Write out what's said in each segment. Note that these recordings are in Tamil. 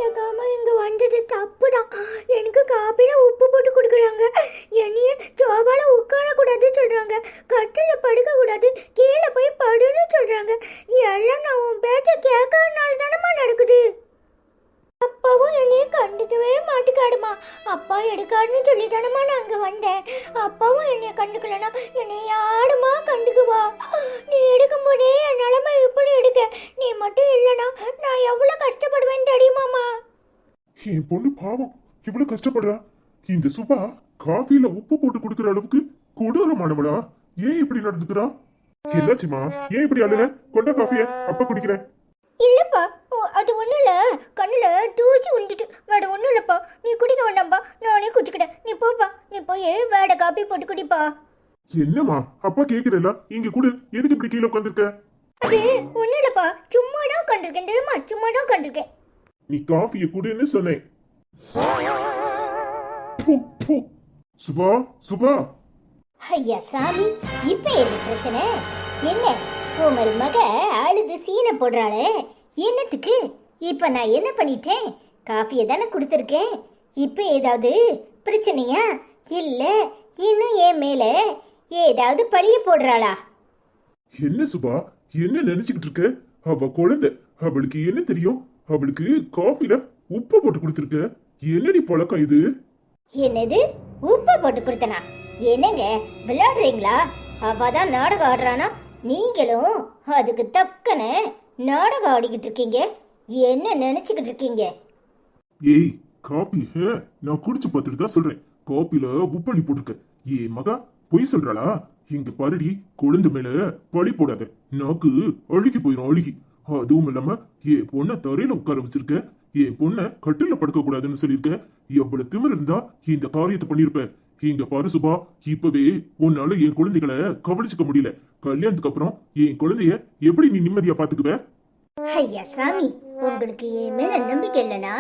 கேட்காம இங்க வந்தது தப்புதான். எனக்கு காப்பில உப்பு போட்டு கொடுக்குறாங்க. என்னைய ஜோபால உட்கார கூடாதுன்னு சொல்றாங்க. கட்டில படுக்க கூடாது, கீழே போய் படுன்னு சொல்றாங்க. எல்லாம் நான் உன் பேச்ச கேட்கறதுனால தானம்மா நடக்குது. அப்பாவும் என்னைய கண்டுக்கவே மாட்டுக்காடுமா. அப்பா எடுக்காடுன்னு சொல்லிட்டானம்மா நான் அங்க வந்தேன். அப்பாவும் என்னைய கண்டுக்கலனா என்னை யாருமா கண்டுக்குவா? நீ எடுக்கும் போதே என் நிலைமை இப்படி எடுக்க, நீ மட்டும் இல்லைனா நான் எவ்வளவு கஷ்டப்படுவேன்னு தெரியுமாமா? என் பொண்ணு பாவம் இவ்வளவு கஷ்டப்படுறா. இந்த சுபா காஃபில உப்பு போட்டு கொடுக்கற அளவுக்கு கொடூரமானவளா? ஏன் இப்படி நடந்துக்கிறா? என்னாச்சுமா? ஏன் இப்படி அழுற? கொண்ட காஃபிய அப்ப குடிக்கிறேன். இல்லப்பா, அது ஒண்ணும் இல்ல, கண்ணுல தூசி உண்டுட்டு. வேற ஒண்ணும் இல்லப்பா, நீ குடிக்க வேண்டாம்ப்பா, நானே குடிச்சுக்கிட்டேன். நீ போப்பா, நீ போய் வேட காப்பி போட்டு குடிப்பா. என்னம்மா அப்பா கேக்குறல, இங்க கூட எதுக்கு இப்படி கீழே உட்காந்துருக்க? அது ஒண்ணும் இல்லப்பா, சும்மா தான் உட்காந்துருக்கேன் தெரியுமா, சும்மா தான் உட்காந்துருக்கேன். நீ காஃபிய குடுன்னு சொன்னேன். சுபா சுபா. ஐயா சாமி, இப்ப என்ன பிரச்சனை? என்ன உங்கள் மக அழுது சீனை போடுறாளே, என்னத்துக்கு? இப்ப நான் என்ன பண்ணிட்டேன்? காஃபியை தானே கொடுத்துருக்கேன். இப்ப ஏதாவது பிரச்சனையா? இல்ல இன்னும் என் மேல ஏதாவது பழிய போடுறாளா? என்ன சுபா, என்ன நினைச்சுக்கிட்டு இருக்க? அவ குழந்தை, அவளுக்கு என்ன தெரியும்? அவளுக்கு காஃபில உப்பு போட்டு கொடுத்துருக்க. என்னடி பழக்கம் இது? என்னது உப்பு போட்டு கொடுத்தனா? என்னங்க விளையாடுறீங்களா? அவதான் நாடகம் ஆடுறானா, நீங்களும் அதுக்கு தக்கன நாடகம் ஆடிக்கிட்டு இருக்கீங்க. என்ன நினைச்சுக்கிட்டு இருக்கீங்க? ஏய், காபி நான் குடிச்சு பார்த்துட்டு தான் சொல்றேன். காப்பில உப்பளி போட்டிருக்க. ஏ மகா பொய் சொல்றாளா? இங்க பாருடி, குழந்தை மேல பழி போடாத. நாக்கு அழுகி போயிடும், அழுகி. அதுவும் இல்லாம என் பொண்ண தரையில உட்கார வச்சிருக்க. என் பொண்ண கட்டில படுக்க கூடாதுன்னு சொல்லியிருக்க. எவ்வளவு திமிர் இருந்தா இந்த காரியத்தை பண்ணிருப்ப. இங்க பாரு சுபா, இப்பவே உன்னால என் குழந்தைகளை கவனிச்சுக்க முடியல. கல்யாணத்துக்கு அப்புறம் என் குழந்தைய எப்படி நீ நிம்மதியா பாத்துக்குவ? ஐயா சாமி, உங்களுக்கு என் மேல நம்பிக்கை இல்லைனா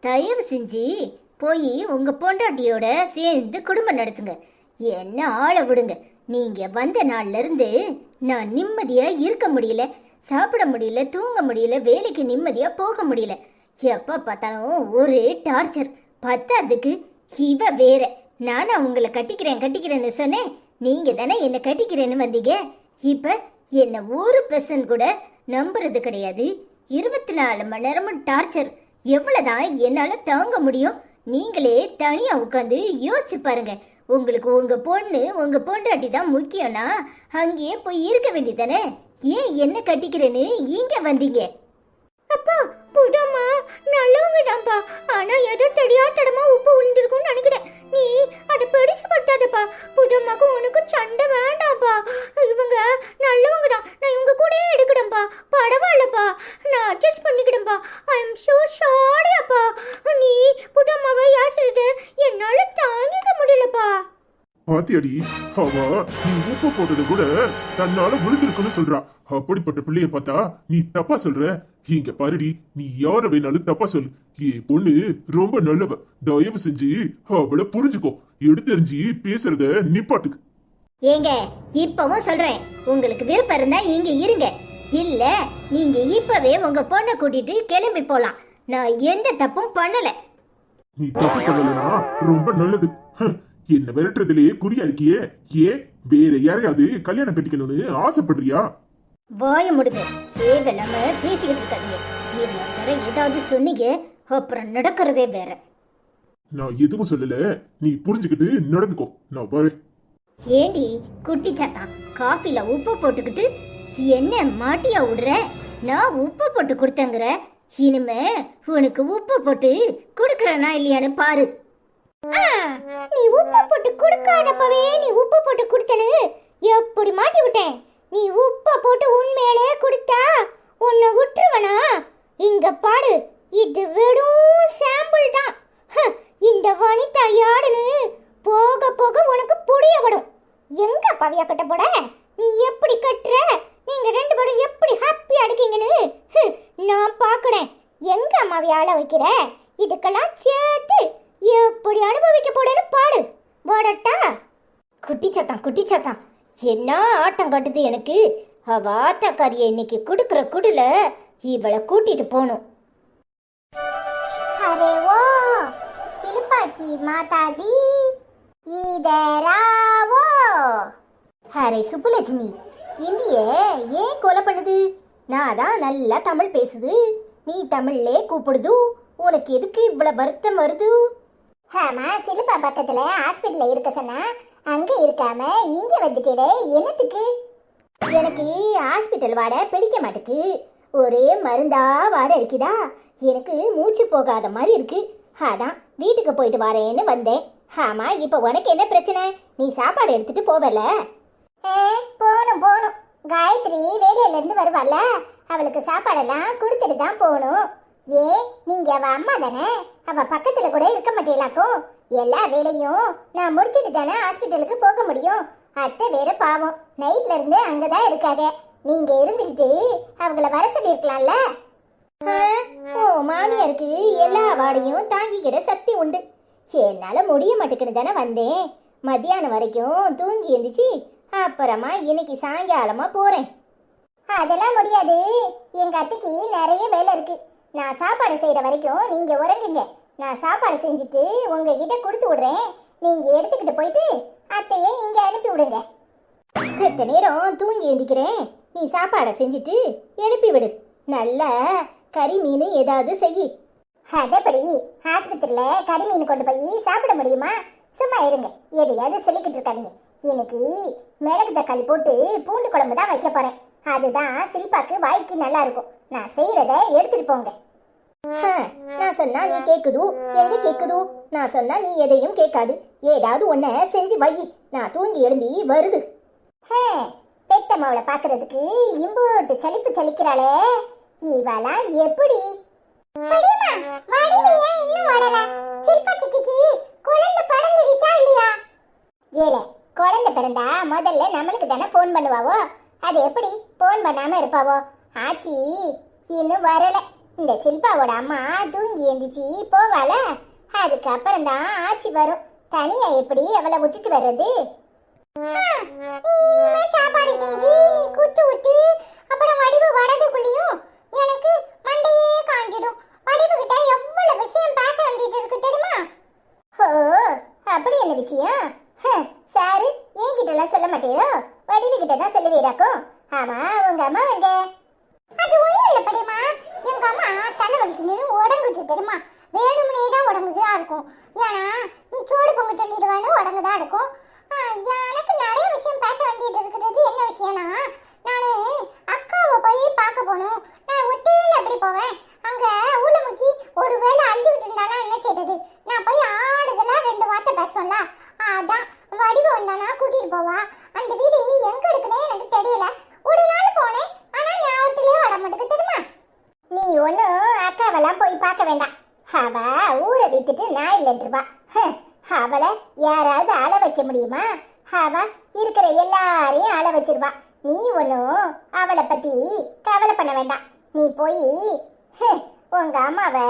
தயவு செஞ்சு போய் உங்க பொண்டாட்டியோட சேர்ந்து குடும்பம் நடத்துங்க. என்ன ஆள விடுங்க. நீங்க வந்த நாள்ல இருந்து நான் நிம்மதியா இருக்க முடியல, சாப்பிட முடியல, தூங்க முடியல, வேலைக்கு நிம்மதியா போக முடியல. எப்ப பார்த்தாலும் ஒரே டார்ச்சர். பத்தாதுக்கு இவ வேற. நானா உங்களை கட்டிக்கிறேன்னு சொன்னேன், நீங்க தானே என்ன கட்டிக்கிறேன்னு வந்தீங்க. இப்ப என்ன ஒரு பெர்சன்ட் கூட நம்புறது கிடையாது. 24 மணி நேரமும் டார்ச்சர். எவ்வளவுதான் என்னால தாங்க முடியும்? நீங்களே தனியா உட்காந்து யோசிச்சு பாருங்க. உங்களுக்கு உங்க பொண்ணு உங்க பொண்டாட்டி தான் முக்கியம்னா அங்கேயே போய் இருக்க வேண்டியதானே. ஏன் என்ன கட்டிக்கிறேன்னு இங்க வந்தீங்க? அப்பா புடமா நல்லவங்க தான்ப்பா, ஆனா ஏதோ தெரியாட்டமா உப்பு விழுந்திருக்கும்னு நினைக்கிறேன். நீ அதை பெருசு படுத்தாதப்பா. புடமாக்கு உனக்கு சண்டை வேண்டாம்ப்பா. இவங்க நல்லவங்க தான், நான் இவங்க கூடயே எடுக்கிறேன்ப்பா. பரவாயில்லப்பா, நான் அட்ஜஸ்ட் பண்ணிக்கிட்டேன்ப்பா. ஐ எம் ஸோ சாரி அப்பா. நீ புடமாவை யாசிட்டு என்னால தாங்கிக்க முடியலப்பா. பாத்தியாடி, அவ நீ உப்பு போட்டது கூட தன்னால விழுந்திருக்குன்னு சொல்றா. அப்படிப்பட்ட பிள்ளைய பார்த்தா நீ தப்பா சொல்ற. இங்க பாருடி, நீ யார வேணாலும் தப்பா சொல்லு. என் பொண்ணு ரொம்ப நல்லவ. தயவு செஞ்சு அவளை புரிஞ்சுக்கோ. எடுத்தெறிஞ்சு பேசுறத நிப்பாட்டுக்கு. ஏங்க இப்பவும் சொல்றேன், உங்களுக்கு விருப்பம் இருந்தா இங்க இருங்க. இல்ல நீங்க இப்பவே உங்க பொண்ணை கூட்டிட்டு கிளம்பி போலாம். நான் எந்த தப்பும் பண்ணல. நீ தப்பு பண்ணலனா ரொம்ப நல்லது. என்ன விரட்டுறதுலயே குறியா இருக்கியே. ஏன் வேற யாரையாவது கல்யாணம் கட்டிக்கணும்னு ஆசைப்படுறியா? வாய முடுங்க, தேவையில்லாம பேசிக்கிட்டு இருக்காதீங்க. இன்னொரு ஏதாவது சொன்னீங்க அப்புறம் நடக்கிறதே வேற. நான் எதுவும் சொல்லல, நீ புரிஞ்சுக்கிட்டு நடந்துக்கோ. நான் வரேன். ஏண்டி குட்டி சத்தான், காஃபில உப்பு போட்டுக்கிட்டு என்ன மாட்டியா விடுற? நான் உப்பு போட்டு கொடுத்தேங்கிற, இனிமே உனக்கு உப்பு போட்டு கொடுக்கறனா இல்லையான்னு பாரு. நீ உப்பு போட்டு கொடுக்காதப்பவே நீ உப்பு போட்டு கொடுத்தனு எப்படி மாட்டி விட்டேன். நீ உப்ப போட்டு உண்மையிலே கொடுத்தா உன்னை விட்டுருவனா? இங்க பாடு, இது வெறும் சாம்பிள் தான். இந்த வனிதா யாருன்னு போக போக உனக்கு புரிய வரும். எங்க பவியா கட்ட போட? நீ எப்படி கட்டுற? நீங்க ரெண்டு பேரும் எப்படி ஹாப்பியா இருக்கீங்கன்னு நான் பாக்குறேன். எங்க அம்மாவை ஆள வைக்கிற? இதுக்கெல்லாம் சேர்த்து எப்படி அனுபவிக்க போடன்னு பாடு. வாடட்டா குட்டி சத்தான் என்ன ஆட்டம் காட்டுது எனக்கு. அவ ஆத்தாக்காரிய இன்னைக்கு குடுக்குற குடுல இவளை கூட்டிட்டு போகணும். अरे वो शिल्पा की माताजी इधर आओ. அரே சுப்புலட்சுமி, இந்திய ஏன் கொலை பண்ணுது? நான் தான் நல்லா தமிழ் பேசுது, நீ தமிழ்லே கூப்பிடுது, உனக்கு எதுக்கு இவ்வளவு வருத்தம் வருது? ஆமா, சிலுப்பா பக்கத்துல ஹாஸ்பிட்டல்ல இருக்க சொன்னா அங்க இருக்காம இங்க வந்துட்டே என்னத்துக்கு? எனக்கு ஹாஸ்பிட்டல் வாட பிடிக்க மாட்டுக்கு, ஒரே மருந்தா வாட அடிக்குதா, எனக்கு மூச்சு போகாத மாதிரி இருக்கு, அதான் வீட்டுக்கு போயிட்டு வரேன்னு வந்தேன். ஆமா, இப்ப உனக்கு என்ன பிரச்சனை? நீ சாப்பாடு எடுத்துட்டு போவல? போகணும் போகணும், காயத்ரி வேலையில இருந்து வருவாள்ல, அவளுக்கு சாப்பாடெல்லாம் கொடுத்துட்டு தான் போகணும். ஏன், நீங்க அவ அம்மா தானே, அவ பக்கத்துல கூட இருக்க மாட்டீங்களாக்கும்? எல்லா வேலையும் நான் முடிச்சிட்டு தானே ஹாஸ்பிட்டலுக்கு போக முடியும். அத்தை வேற பாவம், நைட்ல இருந்து அங்கதான் இருக்காங்க. நீங்க இருந்துகிட்டு அவங்கள வர சொல்லிருக்கலாம்ல. ஓ, மாமியாருக்கு எல்லா வாடையும் தாங்கிக்கிற சக்தி உண்டு. என்னால முடிய மாட்டேங்குன்னு தானே வந்தேன். மத்தியானம் வரைக்கும் தூங்கி எழுந்துச்சு, அப்புறமா இன்னைக்கு சாயங்காலமா போறேன். அதெல்லாம் முடியாது, எங்க அத்தைக்கு நிறைய வேலை இருக்கு. நான் சாப்பாடு செய்யற வரைக்கும் நீங்க உறங்குங்க. நான் சாப்பாடு செஞ்சுட்டு உங்ககிட்ட கொடுத்து விடுறேன், நீங்க எடுத்துக்கிட்டு போயிட்டு அத்தையை இங்க அனுப்பி விடுங்க. செத்த நேரம் தூங்கி எழுந்திக்கிறேன், நீ சாப்பாடை செஞ்சுட்டு எழுப்பி விடு. நல்ல கறி மீன் ஏதாவது செய். அதப்படி ஆஸ்பத்திரியில கறி மீன் கொண்டு போய் சாப்பிட முடியுமா? சும்மா இருங்க, எதையாவது சொல்லிக்கிட்டு இருக்காதீங்க. இன்னைக்கு மிளகு தக்காளி போட்டு பூண்டு குழம்பு தான் வைக்க போறேன். அதுதான் சில்பாக்கு வாய்க்கு நல்லா இருக்கும். நான் செய்யறத எடுத்துட்டு போங்க. நான் சொன்னா நீ கேக்குது, எங்க கேக்குது? நான் சொன்னா நீ எதையும் கேட்காது. ஏதாவது ஒன்ன செஞ்சு வை, நான் தூங்கி எழும்பி வருது. பெத்தம்மாவளை பாக்குறதுக்கு இம்போட்டு சலிப்பு சலிக்கிறாளே, இவளா எப்படி? குழந்தை பிறந்தா முதல்ல நம்மளுக்கு தானே போன் பண்ணுவாவோ, அது எப்படி போன் பண்ணாம இருப்பாவோ? ஆச்சி இன்னும் வரல. இந்த சில்பாவோட அம்மா தூங்கி எழுந்திச்சு போவாள, அதுக்கப்புறம் தான் ஆச்சி வரும். தனியா எப்படி அவளை விட்டுட்டு வர்றது? சாப்பாடு செஞ்சு நீ குத்து விட்டு அப்புறம் வடிவு வடதுக்குள்ளேயும் எனக்கு மண்டையே காஞ்சிடும். வடிவு கிட்ட எவ்வளவு விஷயம் பேச வேண்டிட்டு இருக்கு தெரியுமா? ஓ, அப்படி என்ன விஷயம்? சாரு என்கிட்ட எல்லாம் சொல்ல மாட்டேரோ, வடிவு கிட்ட தான் சொல்லுவீராக்கும். ஆமா, உங்க அம்மா எங்க? அது ஒண்ணும் இல்ல படிமா, எங்க அம்மா தலைவலிக்கு உடங்குச்சு தெரியுமா? வேணும்னே தான் உடங்குதா இருக்கும். ஏன்னா நீ சோடு பொங்க சொல்லிடுவான்னு உடங்குதான் இருக்கும். எனக்கு நிறைய விஷயம் பேச வேண்டியது இருக்கிறது. என்ன விஷயம்னா, நானு அக்காவை போய் பார்க்க போகணும். நான் ஒட்டியில் எப்படி போவேன்? அங்க ஊழ முக்கி ஒரு வேளை அழுதுகிட்டு இருந்தாலும் என்ன செய்யறது? நான் போய் ஆடுதெல்லாம் 2 வார்த்தை பேசுவேன்ல, அதான் வடிவு வந்தானா கூட்டிட்டு போவா. அந்த வீடு எங்க இருக்குன்னே எனக்கு தெரியல. ஒரு நாள் போனேன், ஆனா ஞாபகத்திலே வர மாட்டேங்குது தெரியுமா? நீ ஒன்னும் அக்காவெல்லாம் போய் பார்க்க வேண்டாம். அவ ஊரை வித்துட்டு நான் இல்லைன்றா. அவளை யாராவது அழ வைக்க முடியுமா? அவ இருக்கிற எல்லாரையும் அழ வச்சிருவா. நீ ஒன்னும் அவளை பத்தி கவலை பண்ண வேண்டாம். நீ போய் உங்க அம்மாவை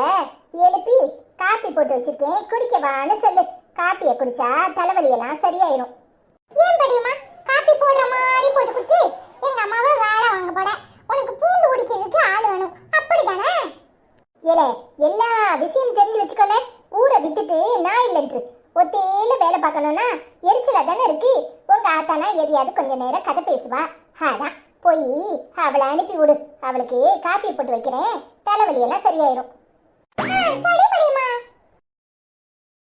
எழுப்பி காப்பி போட்டு வச்சிருக்கேன், குடிக்கவான்னு சொல்லு. காப்பியை குடிச்சா தலைவலியெல்லாம் சரியாயிரும். ஏன் படியுமா காப்பி போடுற மாதிரி போட்டு குத்தி எங்க அம்மாவை வேலை வாங்க போட? உனக்கு பூண்டு குடிக்கிறதுக்கு ஆள் வேணும், அப்படிதானே? ஏலே, எல்லா விஷயம் தெரிஞ்சு வச்சுக்கோல. ஊரை வித்துட்டு நான் இல்லைன்று ஒத்தையில வேலை பார்க்கணும்னா எரிச்சலா தானே இருக்கு. உங்க ஆத்தானா எதையாவது கொஞ்ச நேரம் கதை பேசுவா. அதான் போய் அவளை அனுப்பி விடு. அவளுக்கு காப்பி போட்டு வைக்கிறேன், தலைவலி எல்லாம் சரியாயிரும். சரி படியுமா,